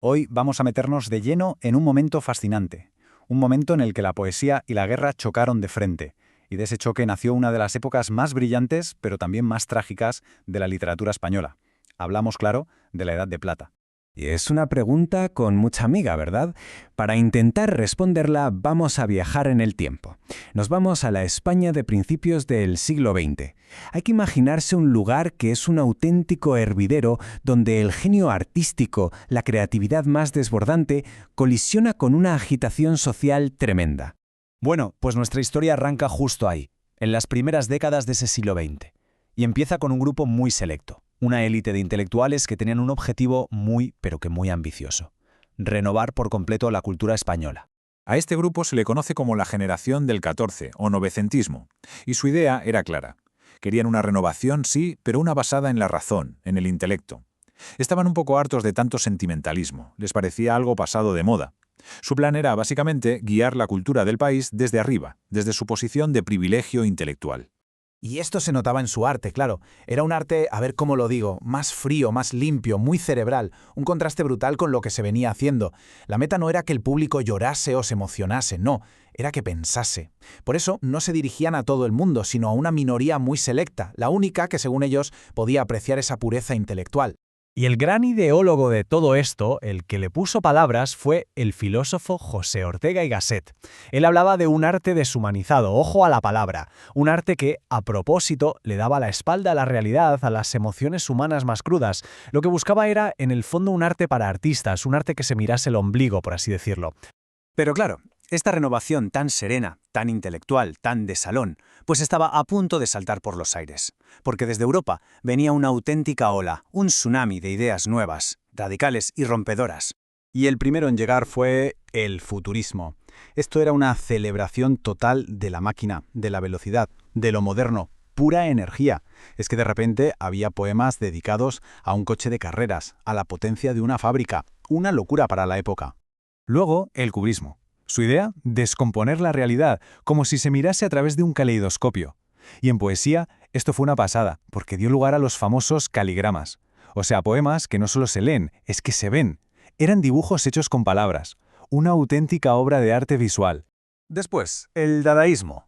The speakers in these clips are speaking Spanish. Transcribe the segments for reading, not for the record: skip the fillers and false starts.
Hoy vamos a meternos de lleno en un momento fascinante, un momento en el que la poesía y la guerra chocaron de frente, y de ese choque nació una de las épocas más brillantes, pero también más trágicas, de la literatura española. Hablamos, claro, de la Edad de Plata. Y es una pregunta con mucha miga, ¿verdad? Para intentar responderla vamos a viajar en el tiempo. Nos vamos a la España de principios del siglo XX. Hay que imaginarse un lugar que es un auténtico hervidero donde el genio artístico, la creatividad más desbordante, colisiona con una agitación social tremenda. Bueno, pues nuestra historia arranca justo ahí, en las primeras décadas de ese siglo XX, y empieza con un grupo muy selecto, una élite de intelectuales que tenían un objetivo muy, pero que muy ambicioso: renovar por completo la cultura española. A este grupo se le conoce como la generación del 14 o novecentismo, y su idea era clara. Querían una renovación, sí, pero una basada en la razón, en el intelecto. Estaban un poco hartos de tanto sentimentalismo, les parecía algo pasado de moda. Su plan era, básicamente, guiar la cultura del país desde arriba, desde su posición de privilegio intelectual. Y esto se notaba en su arte, claro. Era un arte, a ver cómo lo digo, más frío, más limpio, muy cerebral, un contraste brutal con lo que se venía haciendo. La meta no era que el público llorase o se emocionase, no, era que pensase. Por eso no se dirigían a todo el mundo, sino a una minoría muy selecta, la única que, según ellos, podía apreciar esa pureza intelectual. Y el gran ideólogo de todo esto, el que le puso palabras, fue el filósofo José Ortega y Gasset. Él hablaba de un arte deshumanizado, ojo a la palabra, un arte que, a propósito, le daba la espalda a la realidad, a las emociones humanas más crudas. Lo que buscaba era, en el fondo, un arte para artistas, un arte que se mirase el ombligo, por así decirlo. Pero claro, esta renovación tan serena, tan intelectual, tan de salón, pues estaba a punto de saltar por los aires. Porque desde Europa venía una auténtica ola, un tsunami de ideas nuevas, radicales y rompedoras. Y el primero en llegar fue el futurismo. Esto era una celebración total de la máquina, de la velocidad, de lo moderno, pura energía. Es que de repente había poemas dedicados a un coche de carreras, a la potencia de una fábrica, una locura para la época. Luego, el cubismo. Su idea, descomponer la realidad, como si se mirase a través de un caleidoscopio. Y en poesía, esto fue una pasada, porque dio lugar a los famosos caligramas. O sea, poemas que no solo se leen, es que se ven. Eran dibujos hechos con palabras, una auténtica obra de arte visual. Después, el dadaísmo.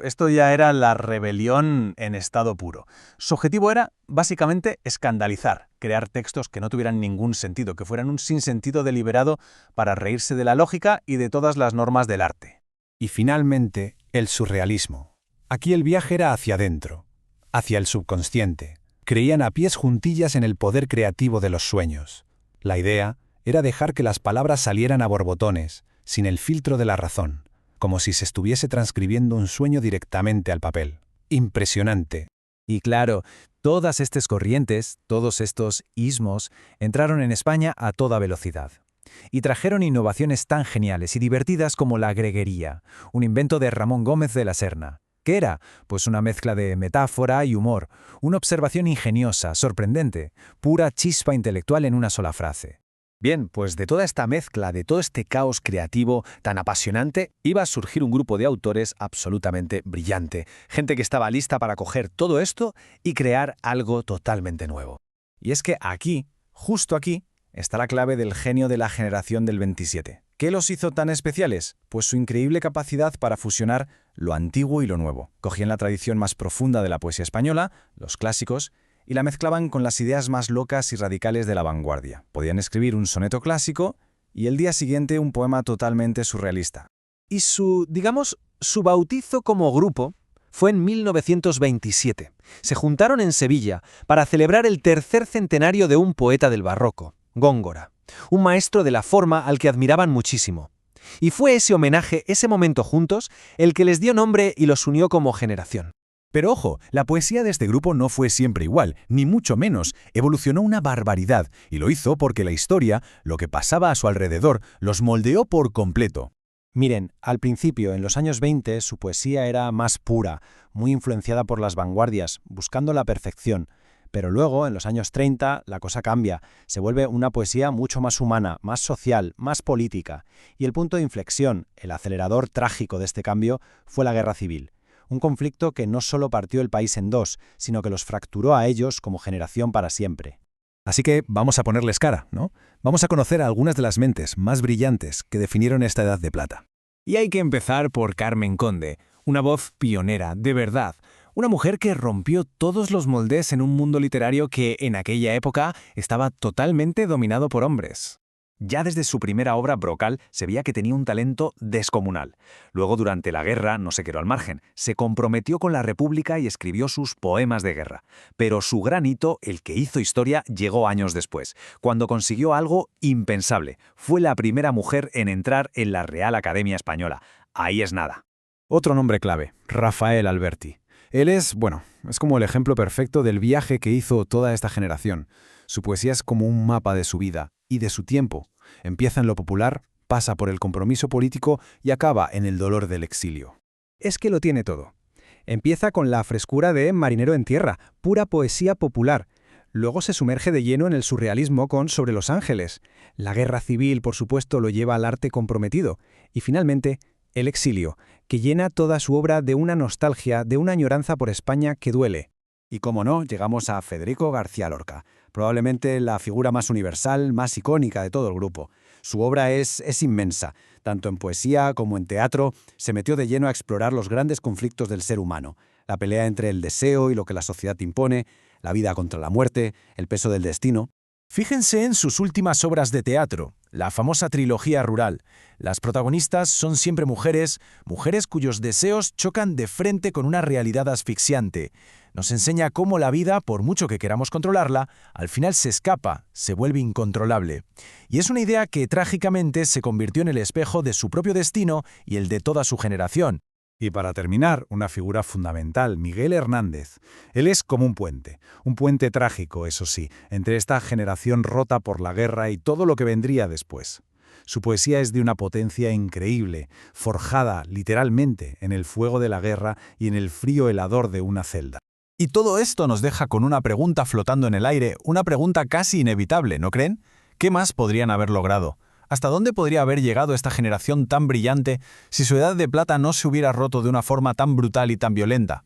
Esto ya era la rebelión en estado puro. Su objetivo era, básicamente, escandalizar, crear textos que no tuvieran ningún sentido, que fueran un sinsentido deliberado para reírse de la lógica y de todas las normas del arte. Y finalmente, el surrealismo. Aquí el viaje era hacia adentro, hacia el subconsciente. Creían a pies juntillas en el poder creativo de los sueños. La idea era dejar que las palabras salieran a borbotones, sin el filtro de la razón, como si se estuviese transcribiendo un sueño directamente al papel. Impresionante. Y claro, todas estas corrientes, todos estos ismos, entraron en España a toda velocidad. Y trajeron innovaciones tan geniales y divertidas como la greguería, un invento de Ramón Gómez de la Serna. ¿Qué era? Pues una mezcla de metáfora y humor, una observación ingeniosa, sorprendente, pura chispa intelectual en una sola frase. Bien, pues de toda esta mezcla, de todo este caos creativo tan apasionante, iba a surgir un grupo de autores absolutamente brillante, gente que estaba lista para coger todo esto y crear algo totalmente nuevo. Y es que aquí, justo aquí, está la clave del genio de la generación del 27. ¿Qué los hizo tan especiales? Pues su increíble capacidad para fusionar lo antiguo y lo nuevo. Cogían la tradición más profunda de la poesía española, los clásicos, y la mezclaban con las ideas más locas y radicales de la vanguardia. Podían escribir un soneto clásico y el día siguiente un poema totalmente surrealista. Y su bautizo como grupo fue en 1927. Se juntaron en Sevilla para celebrar el tercer centenario de un poeta del barroco, Góngora, un maestro de la forma al que admiraban muchísimo. Y fue ese homenaje, ese momento juntos, el que les dio nombre y los unió como generación. Pero ojo, la poesía de este grupo no fue siempre igual, ni mucho menos. Evolucionó una barbaridad, y lo hizo porque la historia, lo que pasaba a su alrededor, los moldeó por completo. Miren, al principio, en los años 20, su poesía era más pura, muy influenciada por las vanguardias, buscando la perfección. Pero luego, en los años 30, la cosa cambia. Se vuelve una poesía mucho más humana, más social, más política. Y el punto de inflexión, el acelerador trágico de este cambio, fue la Guerra Civil. Un conflicto que no solo partió el país en dos, sino que los fracturó a ellos como generación para siempre. Así que vamos a ponerles cara, ¿no? Vamos a conocer a algunas de las mentes más brillantes que definieron esta Edad de Plata. Y hay que empezar por Carmen Conde, una voz pionera, de verdad. Una mujer que rompió todos los moldes en un mundo literario que, en aquella época, estaba totalmente dominado por hombres. Ya desde su primera obra, Brocal, se veía que tenía un talento descomunal. Luego, durante la guerra, no se quedó al margen. Se comprometió con la República y escribió sus poemas de guerra. Pero su gran hito, el que hizo historia, llegó años después, cuando consiguió algo impensable. Fue la primera mujer en entrar en la Real Academia Española. Ahí es nada. Otro nombre clave, Rafael Alberti. Él es como el ejemplo perfecto del viaje que hizo toda esta generación. Su poesía es como un mapa de su vida y de su tiempo. Empieza en lo popular, pasa por el compromiso político y acaba en el dolor del exilio. Es que lo tiene todo. Empieza con la frescura de Marinero en tierra, pura poesía popular. Luego se sumerge de lleno en el surrealismo con Sobre los ángeles. La guerra civil, por supuesto, lo lleva al arte comprometido. Y finalmente, el exilio, que llena toda su obra de una nostalgia, de una añoranza por España que duele. Y como no, llegamos a Federico García Lorca, probablemente la figura más universal, más icónica de todo el grupo. Su obra es inmensa, tanto en poesía como en teatro. Se metió de lleno a explorar los grandes conflictos del ser humano, la pelea entre el deseo y lo que la sociedad impone, la vida contra la muerte, el peso del destino. Fíjense en sus últimas obras de teatro, la famosa trilogía rural. Las protagonistas son siempre mujeres cuyos deseos chocan de frente con una realidad asfixiante. Nos enseña cómo la vida, por mucho que queramos controlarla, al final se escapa, se vuelve incontrolable. Y es una idea que trágicamente se convirtió en el espejo de su propio destino y el de toda su generación. Y para terminar, una figura fundamental, Miguel Hernández. Él es como un puente trágico, eso sí, entre esta generación rota por la guerra y todo lo que vendría después. Su poesía es de una potencia increíble, forjada, literalmente, en el fuego de la guerra y en el frío helador de una celda. Y todo esto nos deja con una pregunta flotando en el aire, una pregunta casi inevitable, ¿no creen? ¿Qué más podrían haber logrado? ¿Hasta dónde podría haber llegado esta generación tan brillante si su Edad de Plata no se hubiera roto de una forma tan brutal y tan violenta?